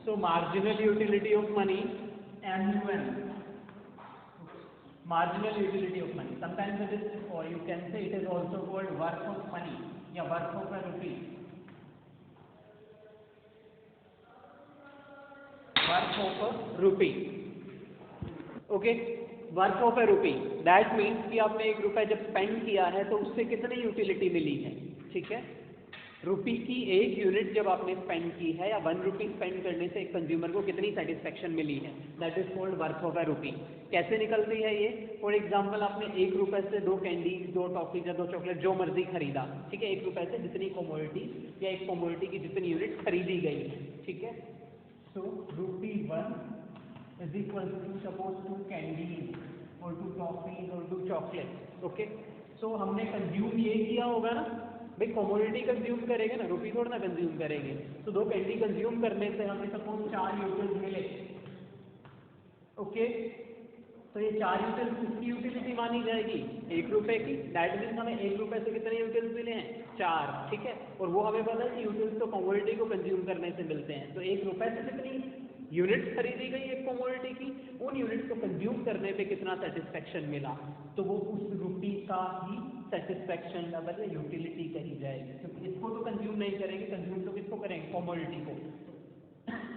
So marginal utility of money, MUM, marginal utility of money. Sometimes it is, or you can say it is also called worth of money, या worth of a rupee. Worth of a rupee. Okay, worth of a rupee, that means कि आपने 1 रुपया जब spend किया है तो उससे कितनी यूटिलिटी मिली है, ठीक है। रुपी की 1 यूनिट जब आपने स्पेंड की है या 1 रुपी स्पेंड करने से एक कंज्यूमर को कितनी सेटिस्फेक्शन मिली है, that is called worth of a rupee. कैसे निकलती है ये? फॉर एग्जाम्पल आपने 1 रुपये से 2 कैंडीज, 2 टॉफीज या 2 चॉकलेट जो मर्जी खरीदा, ठीक है। 1 रुपये से जितनी कमोडिटी या एक कमोडिटी की जितनी यूनिट खरीदी गई है, ठीक है। सो ₹1 is equal to suppose 2 candies or 2 toffees or 2 chocolates, okay। so हमने कंज्यूम ये किया होगा ना भाई, कमोडिटी कंज्यूम करेंगे ना, रुपी थोड़ा ना कंज्यूम करेंगे। तो 2 कैंडी कंज्यूम करने से हमें सपोज 4 यूटिल्स मिले, ओके। तो ये 4 यूटिल्स किसकी यूटिलिटी मानी जाएगी? 1 रुपए की। दैट मीन्स हमें 1 रुपए से कितने यूटिल्स मिले हैं? 4, ठीक है। और वो हमें पता है कि यूटिल्स तो कमोडिटी को कंज्यूम करने से मिलते हैं। तो 1 रुपए से कितनी यूनिट्स खरीदी गई एक कमोडिटी की, उन यूनिट्स को कंज्यूम करने पे कितना सेटिस्फेक्शन मिला, तो वो उस रुपी का ही सेटिस्फेक्शन लेवल या यूटिलिटी कही जाएगी। क्योंकि इसको तो कंज्यूम नहीं करेंगे, कंज्यूम तो किसको करेंगे? कमोडिटी को।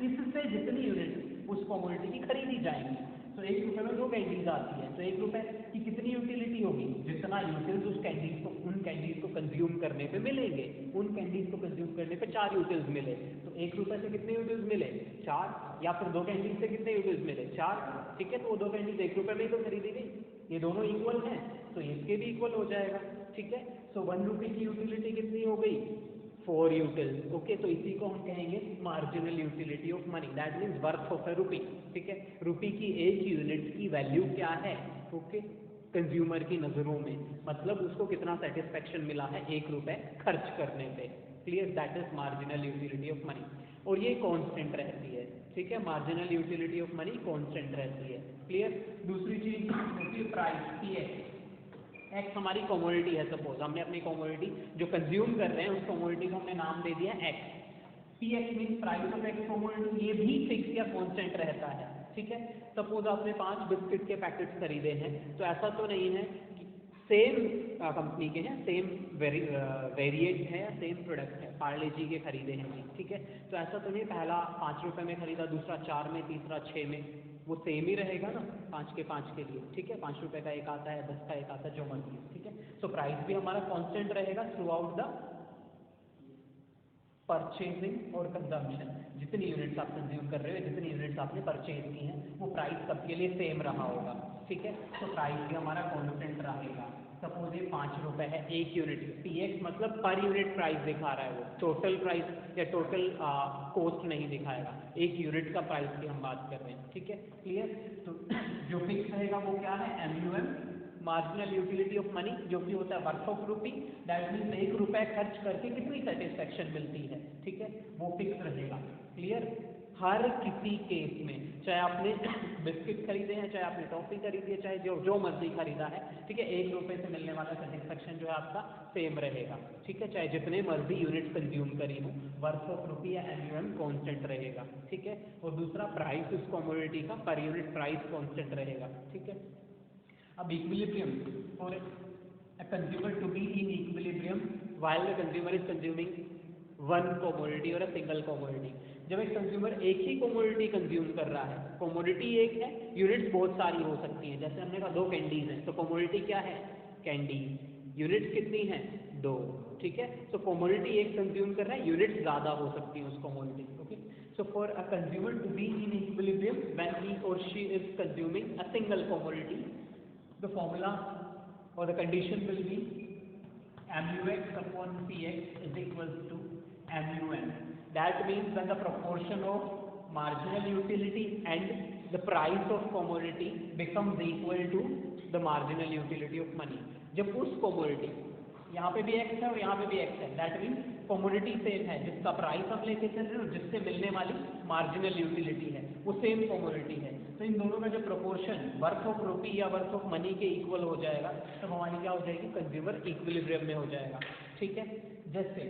इससे जितनी यूनिट उस कमोडिटी की खरीदी जाएंगी, तो 1 रुपये में 2 कैंडीज आती है, तो 1 रुपये की कितनी यूटिलिटी होगी? जितना यूटिल्स उस कैंडीज को, उन कैंडीज को कंज्यूम करने पे मिलेंगे। उन कैंडीज को कंज्यूम करने पे 4 यूटिल्स मिले, तो 1 रुपये से कितने यूटिल्स मिले? 4। या फिर 2 कैंडीज से कितने यूटिल्स मिले? 4, ठीक है। तो वो 2 कैंडीज 1 रुपये में ही तो खरीदी गई, ये दोनों इक्वल हैं, तो इसके भी इक्वल हो जाएगा, ठीक है। सो 1 रुपये की यूटिलिटी कितनी हो गई? 4 यूटिल्स, ओके। तो इसी को हम कहेंगे marginal utility of money, that means worth of a rupee, ठीक है। रुपी की 1 यूनिट की वैल्यू क्या है, ओके, कंज्यूमर की नज़रों में, मतलब उसको कितना सेटिस्फेक्शन मिला है 1 रुपये खर्च करने पे, clear. That is marginal utility of money, और ये कांस्टेंट रहती है, ठीक है। Marginal utility of money constant रहती है, क्लियर। दूसरी चीज होती है प्राइस, पीएक्स। एक्स हमारी कमोडिटी है, सपोज हमने अपनी कमोडिटी जो कंज्यूम कर रहे हैं उस कमोडिटी को हमने नाम दे दिया x. P x means price of X commodity, ये भी फिक्स या कांस्टेंट रहता है, ठीक है। सपोज आपने 5 बिस्किट के पैकेट्स खरीदे हैं, तो ऐसा तो नहीं है कि सेम कंपनी के हैं, सेम वेरिएंट है या सेम प्रोडक्ट है, पार्ले जी के खरीदे हैं जी, ठीक है। तो ऐसा तो नहीं पहला 5 रुपये में खरीदा, दूसरा 4 में, तीसरा 6 में, वो सेम ही रहेगा ना 5 के 5 के लिए, ठीक है। 5 रुपये का एक आता है, 10 का एक आता है, जो मर्जी है, ठीक है। तो प्राइस भी हमारा कांस्टेंट रहेगा थ्रू आउट द परचेजिंग और कंजम्पशन। जितनी यूनिट्स आप कंज्यूम कर रहे हो, जितनी यूनिट्स आपने परचेज की हैं, वो प्राइस सबके लिए सेम रहा होगा, ठीक है। तो प्राइस भी हमारा कांस्टेंट रहेगा। सपोज ये 5 रुपये है 1 यूनिट, पीएक्स मतलब पर यूनिट प्राइस दिखा रहा है, वो टोटल प्राइस या टोटल कॉस्ट नहीं दिखाएगा, 1 यूनिट का प्राइस की हम बात कर रहे हैं, ठीक है, क्लियर। तो जो फिक्स रहेगा वो क्या है? MUM, marginal utility of money, जो कि होता है worth of rupee. That means 1 रुपये खर्च करके कितनी सेटिस्फेक्शन मिलती है, ठीक है, वो फिक्स रहेगा, क्लियर। हर किसी केस में, चाहे आपने बिस्किट खरीदे हैं, चाहे आपने टॉफी खरीदी है, चाहे जो मर्जी खरीदा है, ठीक है, 1 रुपये से मिलने वाला सेटिस्फेक्शन जो है आपका सेम रहेगा, ठीक है। चाहे जितने मर्जी यूनिट कंज्यूम करी हो, वर्थ ऑफ रुपी या MUM कांस्टेंट रहेगा, ठीक है। और दूसरा प्राइस उस कमोडिटी का पर यूनिट प्राइस कांस्टेंट रहेगा, ठीक है। अब equilibrium, for a consumer to be in equilibrium while the consumer is consuming one commodity or a single commodity। जब एक कंज्यूमर एक ही कमोडिटी कंज्यूम कर रहा है, कमोडिटी एक है, यूनिट्स बहुत सारी हो सकती हैं, जैसे हमने कहा 2 कैंडीज हैं, तो कमोडिटी क्या है? कैंडी। यूनिट्स कितनी हैं? 2, ठीक है। तो कमोडिटी एक कंज्यूम कर रहा है, यूनिट्स ज़्यादा हो सकती हैं उस commodity, okay. So for a consumer to be in equilibrium when he or she is consuming a single commodity, the formula or the condition will be MUX upon PX is equals to MUM. That means when the proportion of marginal utility and the price of commodity becomes equal to the marginal utility of money. जब उस commodity, यहाँ पे भी x है और यहाँ पे भी x है, दैट मीन्स कमोडिटी सेम है, जिसका प्राइस हम लेके चल रहे हैं और जिससे मिलने वाली मार्जिनल यूटिलिटी है वो सेम कमोडिटी है, तो इन दोनों का जो प्रोपोर्शन वर्थ ऑफ रुपी या वर्थ ऑफ मनी के इक्वल हो जाएगा, तब हमारी क्या हो जाएगी? कंज्यूमर इक्विलिब्रियम में हो जाएगा, ठीक है। जैसे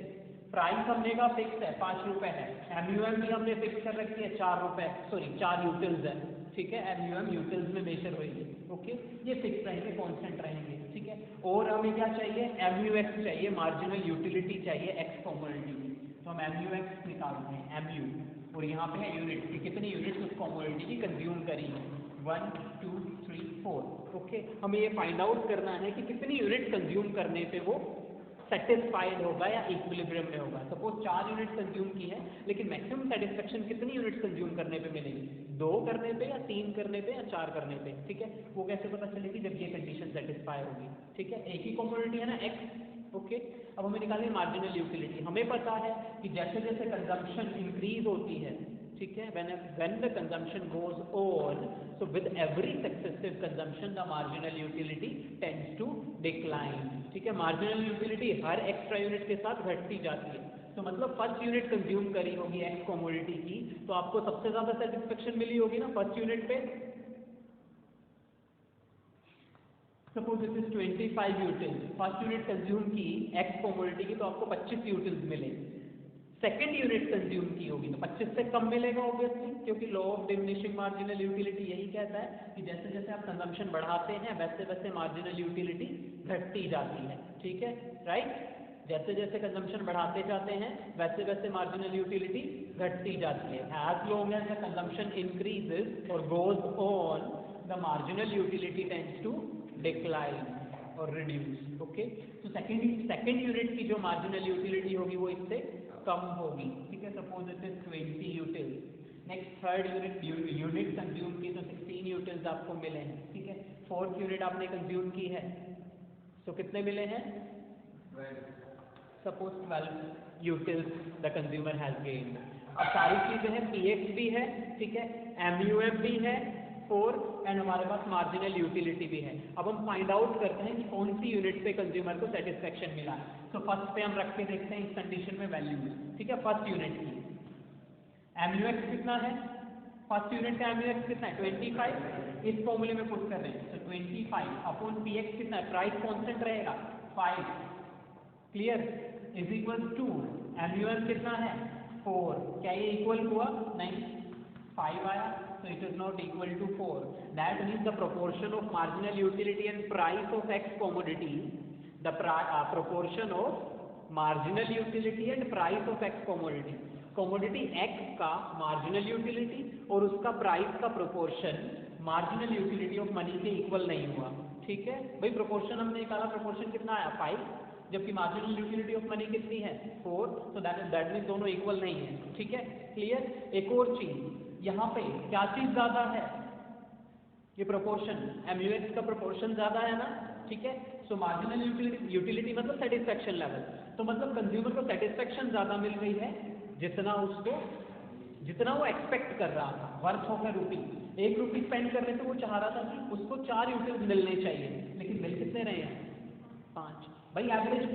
प्राइस हमने का फिक्स है 5 रुपए है, एमयूएम भी हमने फिक्स कर रखी है 4 रुपए, सॉरी 4 यूटिल्स है, ठीक है, एमयूएम यूटिल्स में मेजर होगी, ओके, ये फिक्स रहेंगे, कांस्टेंट रहेंगे, ठीक है। और हमें क्या चाहिए, एमयूएक्स चाहिए, मार्जिनल यूटिलिटी चाहिए एक्स कमोडिटी की, तो हम एमयूएक्स निकालते हैं, एमयू, और यहाँ पे है यूनिट कि कितनी यूनिट्स उस कमोडिटी की कंज्यूम करी है, 1 2 3 4, ओके। हमें ये फाइंड आउट करना है कि कितनी यूनिट कंज्यूम करने पे वो सेटिस्फाइड होगा या इक्विलिब्रियम में होगा। सपोज 4 यूनिट कंज्यूम की है, लेकिन मैक्सिमम सेटिस्फेक्शन कितनी यूनिट कंज्यूम करने पे मिलेगी, 2 करने पे या 3 करने पे या 4 करने पे, ठीक है। वो कैसे पता चलेगी, जब ये कंडीशन सेटिस्फाई होगी, ठीक है। एक ही कमोडिटी है ना एक्स, ओके। अब हमें निकालनी मार्जिनल यूटिलिटी। हमें पता है कि जैसे जैसे कंजम्पशन इंक्रीज होती है, ठीक है, when the consumption goes on, so with every successive consumption the marginal utility tends to decline, ठीक है। मार्जिनल यूटिलिटी हर एक्स्ट्रा यूनिट के साथ घटती जाती है, तो मतलब फर्स्ट यूनिट कंज्यूम करी होगी एक्स कमोडिटी की, तो आपको सबसे ज्यादा सेटिस्फेक्शन मिली होगी ना फर्स्ट यूनिट पे। Suppose it is 25 utils, first unit consume की एक्स कमोडिटी की, तो आपको 25 यूटिल्स मिले। सेकेंड यूनिट कंज्यूम की होगी तो 25 से कम मिलेगा ऑब्वियसली, क्योंकि law of diminishing marginal utility यही कहता है कि जैसे जैसे आप कंजम्पशन बढ़ाते हैं वैसे वैसे मार्जिनल यूटिलिटी घटती जाती है, ठीक है, राइट। जैसे जैसे कंजम्पशन बढ़ाते जाते हैं वैसे वैसे मार्जिनल यूटिलिटी घटती जाती है। As long as the consumption increases और goes on, the marginal utility tends to decline और रिड्यूस, ओके। तो सेकेंड यूनिट की जो मार्जिनल यूटिलिटी होगी वो इससे कम होगी, ठीक है। Suppose it is 20 utils. Next third unit consume की तो 16 यूटिल्स आपको मिले हैं, ठीक है। फोर्थ यूनिट आपने कंज्यूम की है तो कितने मिले हैं, suppose 12 utils the consumer has gained. अब सारी चीजें हैं, पीएक्स भी है, ठीक है, एमयूएफ भी है 4, एंड हमारे पास मार्जिनल यूटिलिटी भी है। अब हम फाइंड आउट करते हैं कि कौन सी यूनिट पे कंज्यूमर को सेटिस्फेक्शन मिला है। तो फर्स्ट पे हम रख के देखते हैं इस कंडीशन में वैल्यू, ठीक है, फर्स्ट यूनिट की एमयूएक्स कितना है, फर्स्ट यूनिट का एमयूएक्स कितना है 25, इस फॉर्मूले में पुट कर रहे हैं, तो 25 अपॉन पीएक्स कितना है, प्राइस कांस्टेंट रहेगा 5, क्लियर, इज इक्वल टू एमयूएफ कितना है 4, क्या ये इक्वल हुआ, नहीं, 5 आया, so it is not equal to 4. That means the proportion of marginal utility and price of X commodity, the proportion of marginal utility and price of X commodity, commodity X का marginal utility और उसका price का proportion marginal utility of money के equal नहीं हुआ, ठीक है भाई। proportion हमने निकाला, proportion कितना आया 5, जबकि मार्जिनल यूटिलिटी ऑफ मनी कितनी है 4, तो दैट मीन दोनों इक्वल नहीं है, ठीक है, क्लियर। एक और चीज, यहाँ पे क्या चीज ज्यादा है, ये प्रोपोर्शन, एमयूएक्स का प्रोपोर्शन ज्यादा है ना, ठीक है। सो मार्जिनल यूटिलिटी मतलब सेटिस्फेक्शन लेवल, तो मतलब कंज्यूमर को सेटिस्फेक्शन ज्यादा मिल रही है जितना वो एक्सपेक्ट कर रहा था, worth of a rupee, 1 rupee spend करने पे वो चाह रहा था कि उसको 4 यूटिल्स मिलने चाहिए, लेकिन मिल कितने रहे हैं 5, भाई एवरेज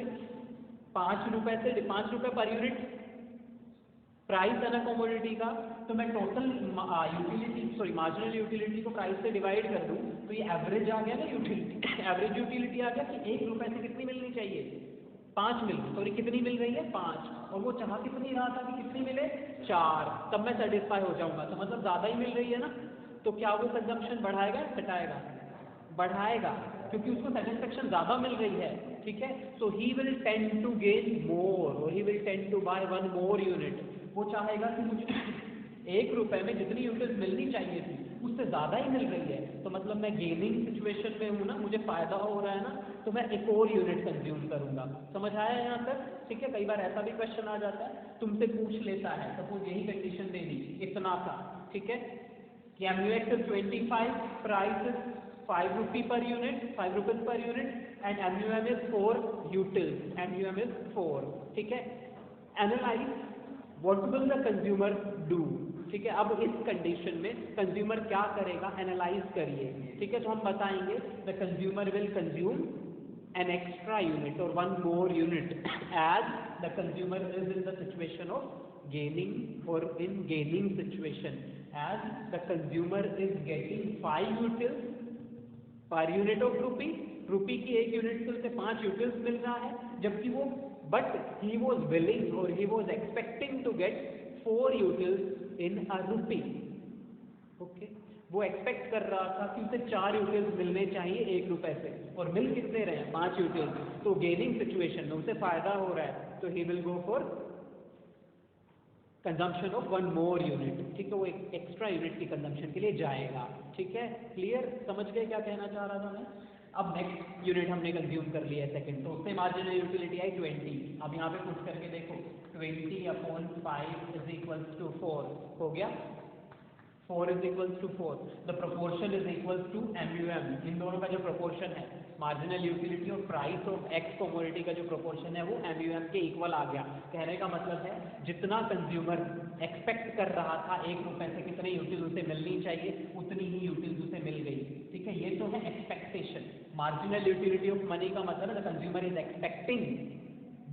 5 रुपए से 5 रुपए पर यूनिट प्राइस है ना कमोडिटी का, तो मैं total utility sorry marginal utility को प्राइस से डिवाइड कर दूं तो ये एवरेज आ गया ना यूटिलिटी एवरेज यूटिलिटी आ गया कि 1 रुपए से कितनी मिलनी चाहिए 5 मिल, सॉरी कितनी मिल रही है 5, और वो चाह कितनी रहा था कि कितनी मिले 4, तब मैं सेटिस्फाई हो जाऊंगा, तो मतलब ज्यादा ही मिल रही है ना, तो क्या वो कंजम्पशन बढ़ाएगा या घटाएगा, बढ़ाएगा, क्योंकि उसको सेटिस्फेक्शन ज्यादा मिल रही है, ठीक है। So he will tend to gain more और he will tend to buy 1 more unit, वो चाहेगा कि मुझे 1 रुपए में जितनी यूनिट मिलनी चाहिए थी उससे ज्यादा ही मिल रही है, तो मतलब मैं गेनिंग सिचुएशन में हूँ ना, मुझे फायदा हो रहा है ना, तो मैं एक और यूनिट कंज्यूम करूंगा, समझ आया यहाँ तक, ठीक है। कई बार ऐसा भी क्वेश्चन आ जाता है, तुमसे पूछ लेता है, सपोज यही कंडीशन दे दी इतना था, ठीक है, कि MUX is 25, price is 5 rupee per unit, 5 rupees per unit, and MUM is 4 utils, MUM is 4, ठीक है। Analyse what will the consumer do, ठीक है। अब इस कंडीशन में कंज्यूमर क्या करेगा, एनालाइज करिए, ठीक है। तो हम बताएंगे the consumer will consume an extra unit or 1 more unit as the consumer is in the situation of gaining or in gaining situation, as the consumer is getting 5 utils per unit of rupee, रुपी की 1 unit से 5 utils मिल रहा है, जबकि वो but he was willing or he was expecting to get 4 utils in a rupee. Okay, वो expect कर रहा था कि उसे 4 यूटिल्स मिलने चाहिए 1 रुपए से, और मिल कितने रहे हैं 5 यूटिल्स, तो गेनिंग सिचुएशन में उसे फायदा हो रहा है, तो he will go for consumption of 1 more unit, ठीक है, वो एक एक्स्ट्रा यूनिट की कंजम्पशन के लिए जाएगा, ठीक है, क्लियर, समझ गए क्या कहना चाह रहा था मैं। अब नेक्स्ट यूनिट हमने कंज्यूम कर लिया है सेकंड, तो उससे मार्जिनल यूटिलिटी आई 20। अब यहाँ पे पुट करके देखो 20/5 इज इक्वल्स टू 4 हो गया, 4 is equals to 4, the proportion is equals to MUM, इन दोनों का जो प्रोपोर्शन है मार्जिनल यूटिलिटी और प्राइस ऑफ एक्स कमोडिटी का जो प्रोपोर्शन है वो MUM के इक्वल आ गया। कहने का मतलब है जितना कंज्यूमर एक्सपेक्ट कर रहा था 1 रुपए से कितने यूटिल उसे मिलनी चाहिए, उतनी ही यूटिल्स उसे मिल गई, ठीक है, ये तो है expectation. Marginal utility of money का मतलब the consumer is expecting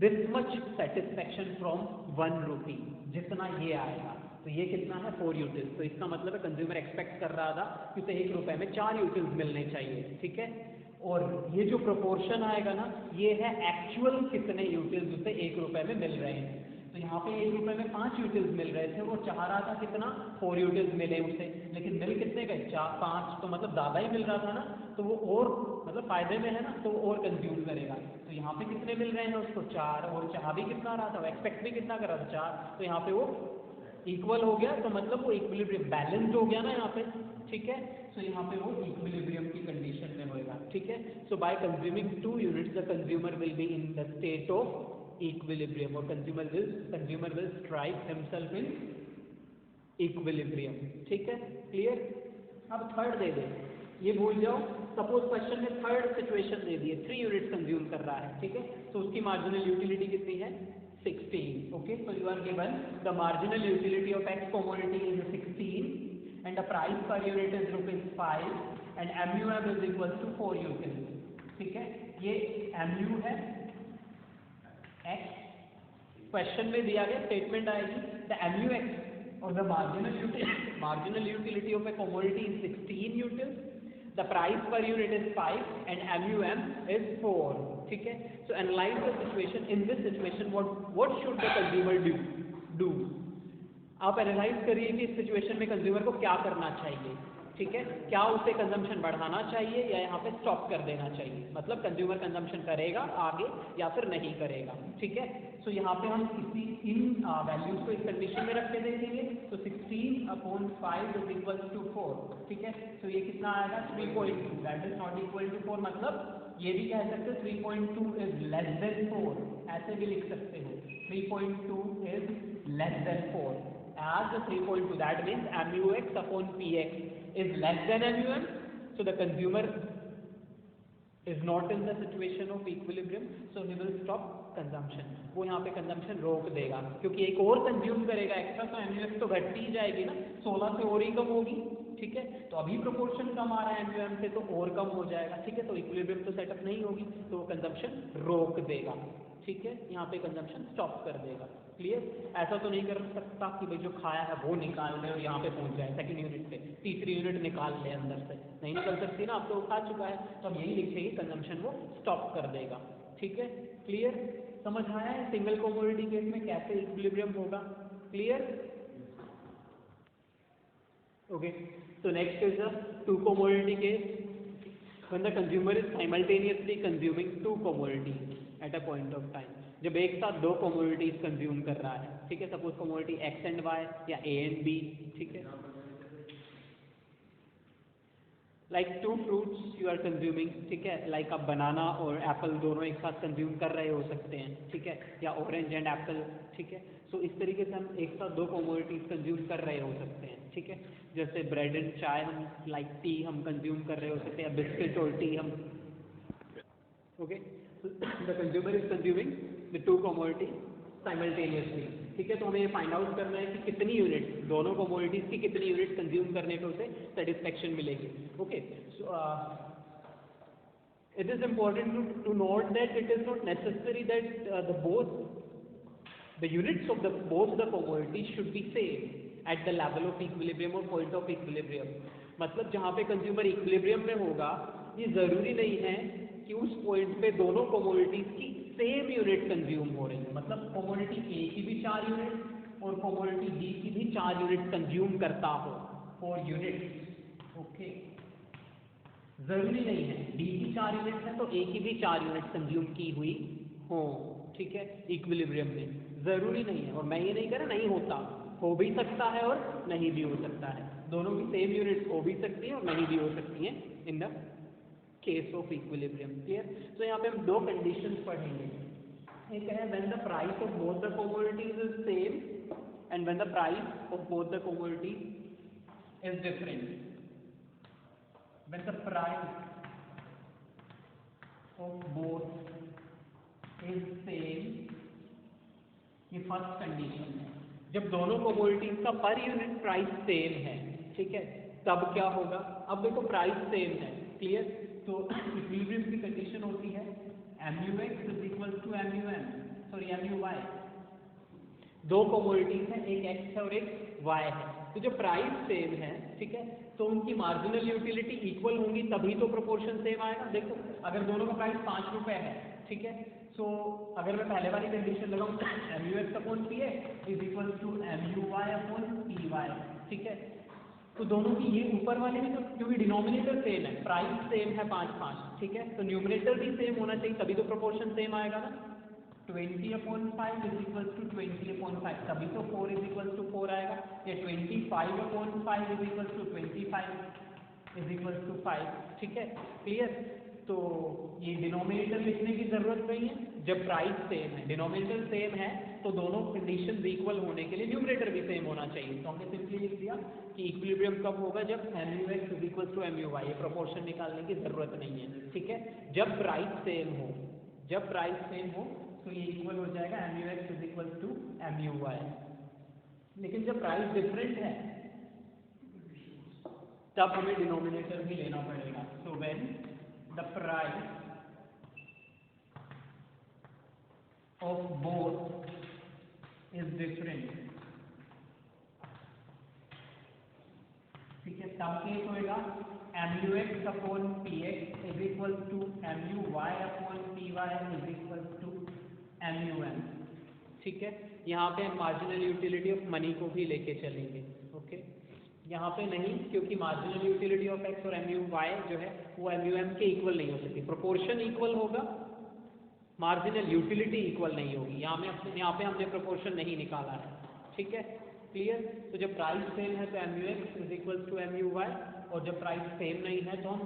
this much satisfaction from 1 रुपी, जितना ये आएगा, तो ये कितना है 4 यूटिल्स, तो इसका मतलब है कंज्यूमर एक्सपेक्ट कर रहा था कि उसे 1 रुपए में 4 यूटिल्स मिलने चाहिए, ठीक है, और ये जो प्रोपोर्शन आएगा ना ये है एक्चुअल कितने यूटिल्स उसे 1 रुपए में मिल रहे हैं। तो यहाँ पे 1 रुपए में 5 यूटिल्स मिल रहे थे, वो चाह रहा था कितना 4 यूटिल्स मिले उसे, लेकिन मिल कितने गए 4 5, तो मतलब ज़्यादा ही मिल रहा था ना, तो वो और मतलब फायदे में है ना, तो वो और कंज्यूम करेगा। तो यहाँ पे कितने मिल रहे हैं उसको 4, और चाह भी कितना रहा था, वो एक्सपेक्ट भी कितना कर रहा था 4, तो यहाँ पे वो इक्वल हो गया, तो मतलब वो इक्विलिब्रियम बैलेंस्ड हो गया ना यहाँ पे, ठीक है, सो यहाँ पे वो इक्विलिब्रियम की कंडीशन में होएगा, ठीक है। So by consuming 2 units the consumer will be in the state of equilibrium, और consumer will strike himself in equilibrium, ठीक है, क्लियर। अब थर्ड दे दे, ये भूल जाओ, सपोज क्वेश्चन में थर्ड सिचुएशन दे दिए 3 यूनिट्स कंज्यूम कर रहा है, ठीक है, तो उसकी मार्जिनल यूटिलिटी कितनी है 16, okay, so you are given the marginal utility of X commodity is 16 and the price per unit is ₹5 and MUM is equals to 4 utils, ठीक है, ये MU है X, क्वेश्चन में दिया गया स्टेटमेंट आएगी the MUX और the marginal utility of a commodity is 16 utils, the price per unit is 5 and MUM is 4, ठीक है। So analyze the situation, in this situation what should the consumer do? आप analyse करिए कि इस situation में consumer को क्या करना चाहिए, ठीक है, क्या उसे कंजम्पशन बढ़ाना चाहिए या यहाँ पे स्टॉप कर देना चाहिए, मतलब कंज्यूमर कंजम्पशन करेगा आगे या फिर नहीं करेगा, ठीक है। सो यहाँ पे हम इन वैल्यूज को इस कंडीशन में रख के देखेंगे, तो 16/5 इज इक्वल टू 4, ठीक है, तो ये कितना आएगा 3.2, that is not equal to 4, मतलब ये भी कह सकते हो 3.2 इज लेस देन 4, ऐसे भी लिख सकते हो 3.2 is less than 4, as the 3.2, that means MUX upon PX is less than MUM, so the consumer is not in the situation of equilibrium, so he will stop consumption, वो यहाँ पे consumption रोक देगा, क्योंकि एक और कंज्यूम करेगा extra, तो MUX तो घटती ही जाएगी ना, 16 से और ही कम होगी, ठीक है, तो अभी प्रोपोर्शन कम आ रहा है MUM से, तो और कम हो जाएगा, ठीक है, तो इक्विलिब्रियम तो सेटअप नहीं होगी, तो वो कंजम्पशन रोक देगा, ठीक है, यहाँ पे कंजम्पशन स्टॉप कर देगा, क्लियर। ऐसा तो नहीं कर सकता कि भाई जो खाया है वो निकाल ले और यहाँ पे पहुँच जाए सेकंड यूनिट पे, तीसरी यूनिट निकाल ले अंदर से, नहीं निकल सकती ना, आप तो खा चुका है, तो अब यही लिखेंगे कंजम्पशन वो स्टॉप कर देगा, ठीक है, क्लियर, समझ आया है सिंगल कमोडिटी केस में कैसे इक्विलिब्रियम होगा, क्लियर, ओके। तो next is the 2 commodity case when the consumer is simultaneously consuming 2 commodities at a point of time, जब एक साथ 2 commodities कंज्यूम कर रहा है, ठीक है, suppose commodity X and Y या A and B, ठीक है, like 2 fruits you are consuming, ठीक है, like आप बनाना और एप्पल दोनों एक साथ कंज्यूम कर रहे हो सकते हैं, ठीक है, या ऑरेंज एंड एप्पल, ठीक है, सो इस तरीके से हम एक साथ 2 commodities कंज्यूम कर रहे हो सकते हैं, ठीक है, जैसे ब्रेड एंड चाय हम लाइक टी हम कंज्यूम कर रहे हो सकते हैं, बिस्किट और टी हम, okay, the consumer is consuming the 2 commodities simultaneously, ठीक है, तो हमें ये फाइंड आउट करना है कि कितनी यूनिट दोनों कमोडिटीज की कितनी यूनिट कंज्यूम करने पे उसे सेटिस्फेक्शन मिलेगी, okay. So it is important to note that it is not necessary that the units of both the commodities should be same at the level of equilibrium or point of equilibrium, मतलब जहाँ पे consumer equilibrium में होगा ये जरूरी नहीं है कि उस पॉइंट पे दोनों कमोडिटीज की सेम यूनिट कंज्यूम हो रही है, मतलब कमोडिटी ए की भी 4 यूनिट और कमोडिटी बी की भी 4 यूनिट कंज्यूम करता हो, 4 यूनिट। ओके, जरूरी नहीं है डी की 4 यूनिट है तो ए की भी 4 यूनिट कंज्यूम की हुई हो, ठीक है, इक्विलिब्रियम में, जरूरी नहीं है। और मैं ये नहीं कह रहा नहीं होता, हो भी सकता है और नहीं भी हो सकता है, दोनों की सेम यूनिट हो भी सकती है और नहीं भी हो सकती है in the case of equilibrium. Clear? तो यहाँ पे हम 2 कंडीशंस पढ़ेंगे, एक है when the price of both the commodities is same and when the price of both the commodities is different. When the price of both is same, ये first condition है। जब दोनों कमोडिटीज का पर यूनिट प्राइस सेम है, ठीक है, तब क्या होगा? अब देखो प्राइस सेम है, क्लियर? तो इक्विलिब्रियम की कंडीशन होती है MUX is equal to MUM, sorry MUY। दो कमोडिटीज हैं, एक X है और एक Y है, तो जो प्राइस सेम है, ठीक है, तो उनकी मार्जिनल यूटिलिटी इक्वल होंगी, तभी तो प्रोपोर्शन सेम आएगा। देखो अगर दोनों का प्राइस 5 रुपए है, ठीक है, तो अगर मैं पहले वाली कंडीशन लगाऊं MUX upon PX is equal to MUY upon PY, ठीक है, तो दोनों की ये ऊपर वाले में, तो क्योंकि डिनोमिनेटर सेम है, प्राइस सेम है 5, ठीक है, तो न्यूमरेटर भी सेम होना चाहिए, तभी तो प्रोपोर्शन सेम आएगा ना। 20/5 इज इक्वल टू 20/5, तभी तो 4 इज इक्वल टू 4 आएगा, या 25/5 is equal to 25 is equal to 5, ठीक है, क्लियर? तो ये डिनोमिनेटर लिखने की जरूरत नहीं है जब प्राइस सेम है, डिनोमिनेटर सेम है तो दोनों कंडीशन इक्वल होने के लिए न्यूमरेटर भी सेम होना चाहिए। तो हमने सिंपली लिख दिया कि इक्विलिब्रियम कब होगा? जब MUX is equal to MUY, ये प्रोपोर्शन निकालने की जरूरत नहीं है, ठीक है, जब प्राइस सेम हो, जब प्राइस सेम हो तो ये इक्वल हो जाएगा MUX is equal to MUY। लेकिन जब प्राइस डिफरेंट है तब हमें डिनोमिनेटर भी लेना पड़ेगा। So when the price of both is different, ठीक है, तब केस होएगा MUX upon PX is equal to MUY upon PY is equal to MUM, ठीक है। यहाँ पे हम मार्जिनल यूटिलिटी ऑफ मनी को भी लेके चलेंगे, ओके। यहाँ पे नहीं, क्योंकि मार्जिनल यूटिलिटी ऑफ X और MUY जो है वो MUM के इक्वल नहीं हो सकती, प्रोपोर्शन इक्वल होगा, मार्जिनल यूटिलिटी इक्वल नहीं होगी। यहाँ पे हमने प्रोपोर्शन नहीं निकाला है, ठीक है, क्लियर? तो जब प्राइस सेम है तो MUX is equal to MUY, और जब प्राइस सेम नहीं है तो हम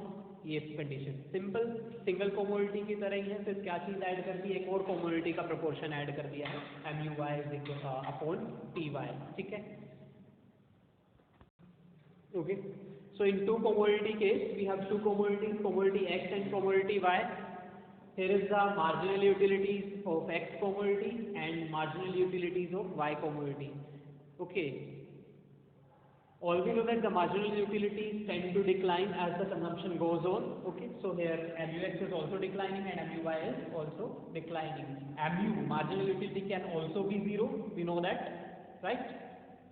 ये कंडीशन सिंपल सिंगल कमोडिटी की तरह ही है, सिर्फ क्या चीज ऐड कर दी, एक और कमोडिटी का प्रोपोर्शन ऐड कर दिया है, MUY is equal upon PY, ठीक है, okay. So in two commodity case we have two commodities, commodity X and commodity Y. Here is the marginal utilities of X commodity and marginal utilities of Y commodity. Okay. All we know that the marginal utilities tend to decline as the consumption goes on. Okay. So here MUX is also declining and MUY is also declining. MU marginal utility can also be 0. We know that, right?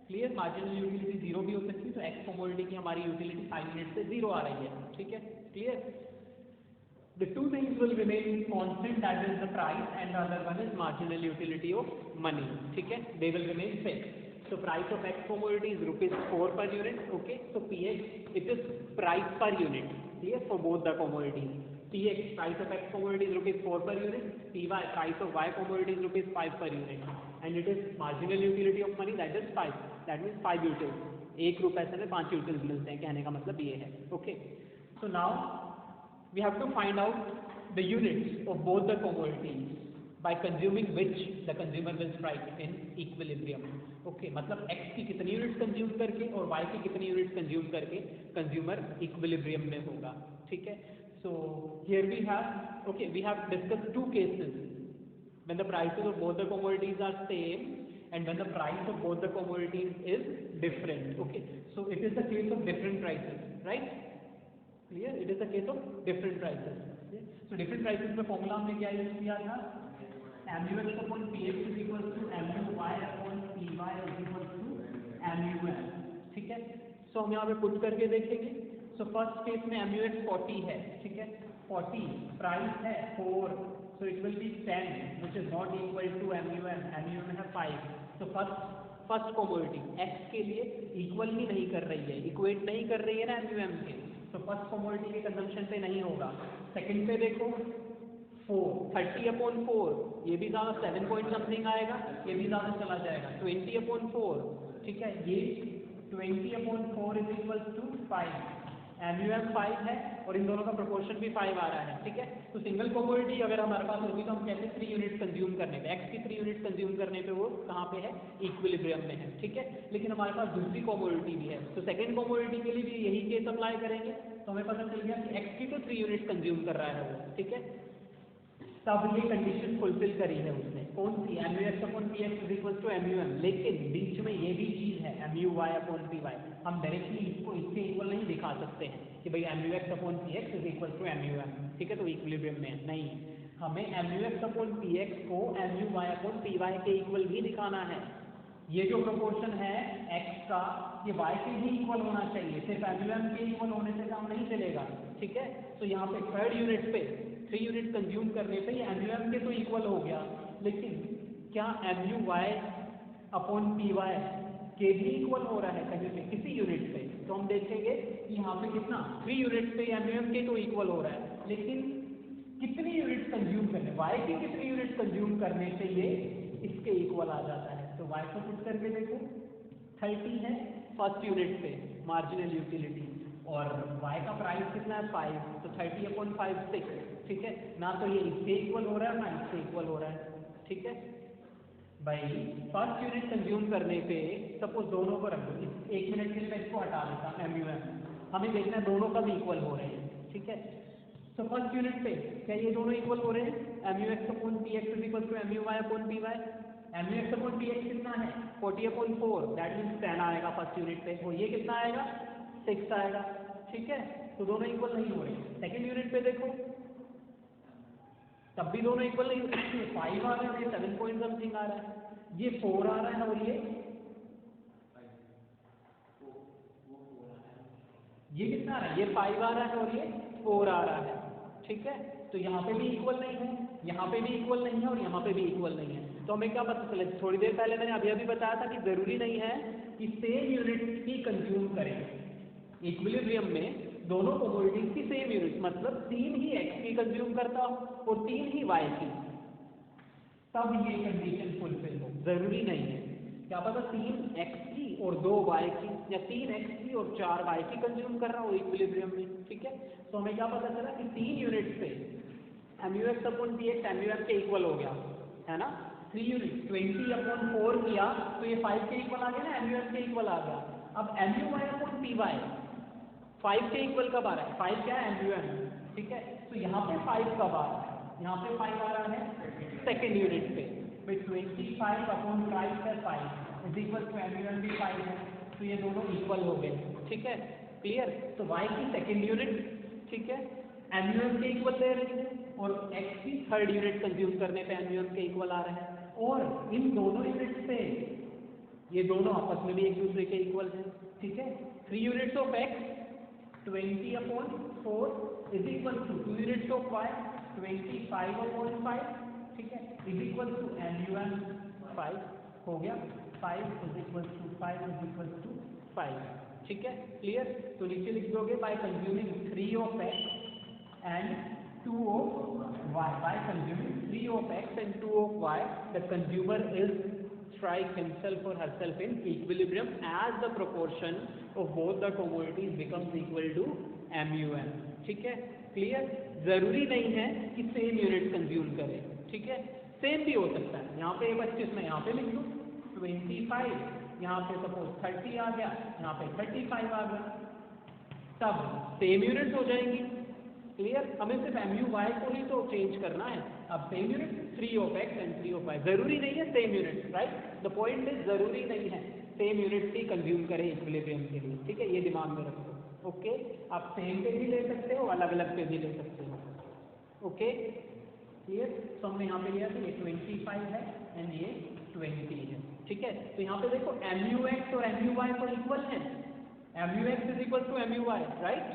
Clear? Marginal utility 0 भी हो सकती है, तो X commodity की हमारी utility 5 unit से 0 आ रही है, ठीक है, clear? The two things will remain constant, that is the price, and the other one is marginal utility of money, ठीक है, they will remain fixed. So price of X commodity is ₹4 per unit, okay, so PX it is price per unit, clear, for both the commodities. PX price of X commodity is ₹4 per unit, PY price of Y commodity is ₹5 per unit, and it is marginal utility of money, that is 5, that means 5 utils, ₹1 में 5 utils मिलते हैं, कहने का मतलब ये है, okay. So now we have to find out the units of both the commodities by consuming which the consumer will strike in equilibrium. Okay, मतलब X की कितनी यूनिट कंज्यूम करके और Y की कितनी यूनिट कंज्यूम करके कंज्यूमर इक्विलिब्रियम में होगा, ठीक है। So here we have discussed two cases when the prices of both the commodities are same and when the price of both the commodities is different. Okay, so it is the case of different prices, right? Clear? It is the case of different prices. Okay? So different prices में formula हमने क्या use किया था? MUX upon PX is equal to MUY upon PY is equal to MUM, ठीक है। So हम यहाँ पे पुट करके देखेंगे। So फर्स्ट केस में MUX 40 है, ठीक है, 40 प्राइस है 4 so it will be 10 which is not equal to MUM है 5, तो फर्स्ट कमोडिटी x के लिए इक्वल ही नहीं कर रही है, इक्वेट नहीं कर रही है ना MUM के, तो फर्स्ट कमोडिटी के कंजम्पशन पे नहीं होगा। सेकंड पे देखो 30/4, ये भी ज़्यादा 7 पॉइंट समथिंग आएगा, ये भी ज़्यादा चला जाएगा। 20/4, ठीक है, ये 20/4 इज इक्वल टू 5, MUM 5 है और इन दोनों का प्रोपोर्शन भी 5 आ रहा है, ठीक है। तो सिंगल कमोडिटी अगर हमारे पास होगी तो हम कहते हैं 3 यूनिट कंज्यूम करने पे, x की 3 यूनिट कंज्यूम करने पे वो कहाँ पे है, इक्विलिब्रियम में है, ठीक है। लेकिन हमारे पास दूसरी कमोडिटी भी है, तो सेकंड कमोडिटी के लिए भी यही केस अप्लाई करेंगे, तो हमें पता चल गया कि x की तो 3 यूनिट कंज्यूम कर रहा है वो, ठीक है। तब ये कंडीशन फुलफिल करी है उसने, कौन सी, MUX/PX is equal to MUM, लेकिन बीच में ये भी चीज है MUY/PY, हम डायरेक्टली इसको इसके इक्वल नहीं दिखा सकते हैं कि भाई MUX/PX is equal to MUM, ठीक है, तो इक्विलिब्रियम में नहीं, हमें MUX/PX को MUY/PY के इक्वल भी दिखाना है। ये जो प्रोपोर्शन है x का, ये y के भी इक्वल होना चाहिए, सिर्फ MUM के इक्वल होने से काम नहीं चलेगा, ठीक है। तो यहाँ पे थर्ड यूनिट पे 3 यूनिट कंज्यूम करने पे ये MUM के तो इक्वल हो गया, लेकिन क्या MUY/PY के भी इक्वल हो रहा है कहीं पे किसी यूनिट पे, तो हम देखेंगे कि यहाँ पे कितना 3 यूनिट पे MUM के तो इक्वल हो रहा है, लेकिन कितनी यूनिट कंज्यूम करने, y की कितनी यूनिट कंज्यूम करने से ये इसके इक्वल आ जाता है। तो y को पुट करके देखो 30 है फर्स्ट यूनिट पे मार्जिनल यूटिलिटी, और y का प्राइस कितना है 5, तो 30/5 6, ठीक है, ना तो ये इससे इक्वल हो रहा है ना इससे इक्वल हो रहा है, ठीक है भाई। फर्स्ट यूनिट कंज्यूम करने पे सपोज दोनों को रख दो, इस 1 मिनट के लिए मैं इसको हटा देता MUM, हमें देखना है दोनों कब इक्वल हो रहे हैं, ठीक है। तो फर्स्ट यूनिट पे क्या ये दोनों इक्वल हो रहे हैं, MUX/PX is equal to MUY/PY, MUX/PX कितना है 40/4, दैट मीन्स 10 आएगा फर्स्ट यूनिट पे, और ये कितना आएगा 6 आएगा, ठीक है, तो दोनों इक्वल नहीं हो रहे। सेकंड यूनिट पे देखो तब भी दोनों इक्वल नहीं, 5 आ रहा है और ये 7 पॉइंट समथिंग आ रहा है, ये 4 आ रहा है और ये कितना आ रहा है, ये 5 आ रहा है और ये 4 आ रहा है, ठीक है। तो यहाँ पे भी इक्वल नहीं है, यहाँ पे भी इक्वल नहीं है और यहाँ पे भी इक्वल नहीं है, तो हमें क्या पता चले, थोड़ी देर पहले मैंने अभी बताया था कि जरूरी नहीं है कि सेम यूनिट ही कंज्यूम करें, इक्विलिब्रियम में दोनों कमोडिटीज की सेम यूनिट, मतलब 3 ही x की कंज्यूम करता हो और 3 ही y की, तब ये कंडीशन फुलफिल हो, जरूरी नहीं है, क्या पता 3 x की और 2 y की, या 3 x की और 4 y की कंज्यूम कर रहा हो इक्विलिब्रियम में, ठीक है। तो हमें क्या पता चला कि 3 यूनिट पे MUX/PX MUM के इक्वल हो गया, है ना, 3 यूनिट 20/4 किया तो ये 5 के इक्वल आ गया ना, MUM के इक्वल आ गया। अब MUY/PY 5 के इक्वल कब आ रहा है, 5 क्या है MUM, ठीक है, तो यहाँ पे 5 कब आ रहा है, यहाँ पे 5 आ रहा है सेकेंड यूनिट पे, 25/5 इज इक्वल टू MUM भी 5 है, तो ये दोनों इक्वल हो गए, ठीक है, क्लियर। तो y की सेकेंड यूनिट, ठीक है, MUM के इक्वल ले रही है, और x की थर्ड यूनिट कंज्यूम करने पे MUM के इक्वल आ रहा है, और इन दोनों यूनिट पे ये दोनों आपस में भी एक दूसरे के इक्वल है, ठीक है। 3 units of x 20/4 is equal to 2 units of y 25/5, ठीक है, इज इक्वल टू MUM 5 हो गया, 5 is equal to 5 is equal to 5, ठीक है, क्लियर। तो नीचे लिख दोगे by consuming 3 of x and 2 of y, by consuming 3 of x and 2 of y the consumer is strike himself or herself in equilibrium as the proportion of both the commodities becomes equal to MUM, ठीक है, clear. जरूरी नहीं है कि same unit consume करे, ठीक है, same भी हो सकता है, यहाँ पे 25 में यहाँ पे लिख दूँ 25, यहाँ पे सपोज 30 आ गया, यहाँ पे 35 आ गया, तब सेम यूनिट्स हो जाएंगी, क्लियर। हमें सिर्फ MUY को ही तो चेंज करना है, अब same unit 3 of x and 3 of y, जरूरी नहीं है same unit, right, the point is जरूरी नहीं है सेम यूनिट ही कंज्यूम करें इक्विलिब्रियम के लिए, ठीक है, ये दिमाग में रखो, ओके। आप सेम पे भी ले सकते हो, अलग अलग पे भी ले सकते हो, ओके, क्लियर। तो हमने यहाँ पे लिया था ये 25 है एंड ये 20 है, ठीक है। तो यहाँ पे देखो MUX और MUY तो इक्वल है, MUX is equal to MUY, right,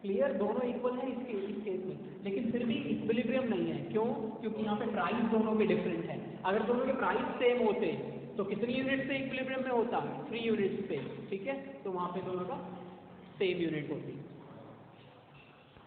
clear, दोनों इक्वल है इस केस में, लेकिन फिर भी इक्विलिब्रियम नहीं है। क्यों? क्योंकि यहाँ पे प्राइस दोनों के डिफरेंट है। अगर दोनों के प्राइस सेम होते तो कितनी यूनिट से इक्विलिब्रियम में होता? 3 यूनिट से, ठीक है, तो वहाँ पे दोनों का सेम यूनिट होती।